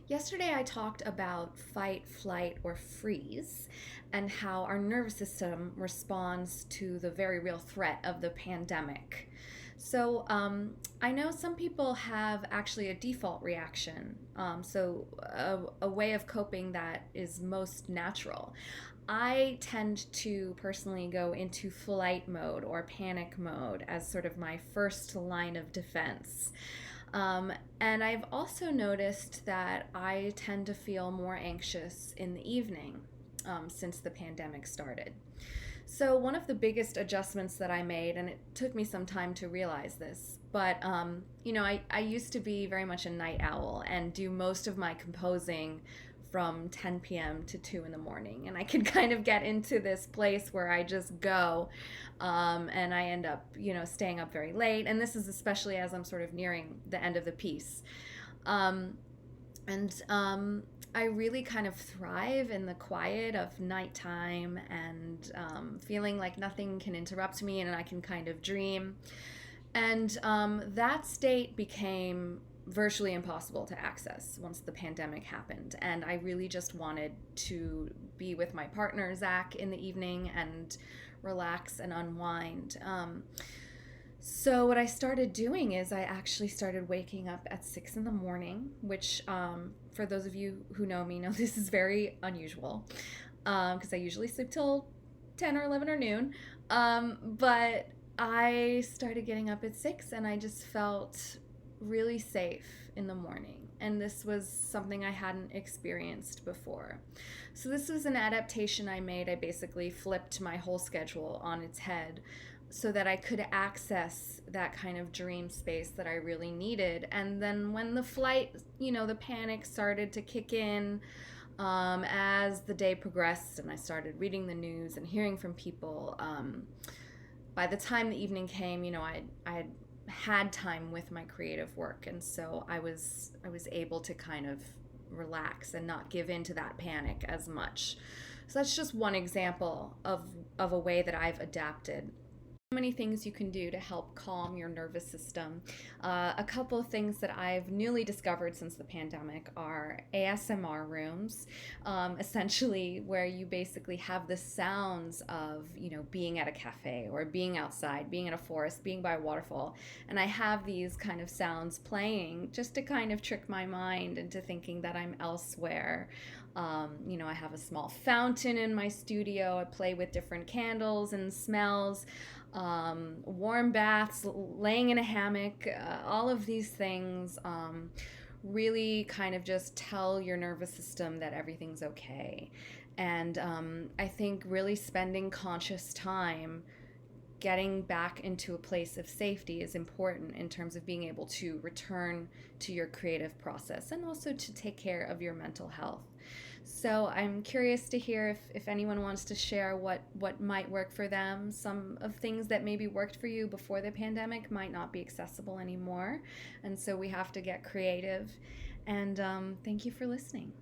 Yesterday, I talked about fight, flight, or freeze and how our nervous system responds to the very real threat of the pandemic. I know some people have actually a default reaction, a way of coping that is most natural. I tend to personally go into flight mode or panic mode as sort of my first line of defense. Um, and I've also noticed that I tend to feel more anxious in the evening since the pandemic started. So, one of the biggest adjustments that I made, and it took me some time to realize this, but I used to be very much a night owl and do most of my composing from 10 p.m. to 2 in the morning. And I can kind of get into this place where I just go and I end up, staying up very late. And this is especially as I'm sort of nearing the end of the piece. Um, and I really kind of thrive in the quiet of nighttime and feeling like nothing can interrupt me and I can kind of dream. And that state became virtually impossible to access once the pandemic happened. And I really just wanted to be with my partner, Zach, in the evening and relax and unwind. So what I started doing is I actually started waking up at 6 in the morning, which for those of you who know me know this is very unusual because I usually sleep till 10 or 11 or noon. But I started getting up at 6 and I just felt really safe in the morning. And this was something I hadn't experienced before. So this was an adaptation I made. I basically flipped my whole schedule on its head so that I could access that kind of dream space that I really needed. And then when the flight, the panic started to kick in as the day progressed and I started reading the news and hearing from people, by the time the evening came, I had time with my creative work. And so I was able to kind of relax and not give in to that panic as much. So that's just one example of a way that I've adapted. Many things you can do to help calm your nervous system. A couple of things that I've newly discovered since the pandemic are ASMR rooms, essentially where you basically have the sounds of, being at a cafe or being outside, being in a forest, being by a waterfall. And I have these kind of sounds playing just to kind of trick my mind into thinking that I'm elsewhere. I have a small fountain in my studio. I play with different candles and smells. Warm baths, laying in a hammock, all of these things really kind of just tell your nervous system that everything's okay. And I think really spending conscious time getting back into a place of safety is important in terms of being able to return to your creative process and also to take care of your mental health. So I'm curious to hear if anyone wants to share what might work for them. Some of things that maybe worked for you before the pandemic might not be accessible anymore. And so we have to get creative. And thank you for listening.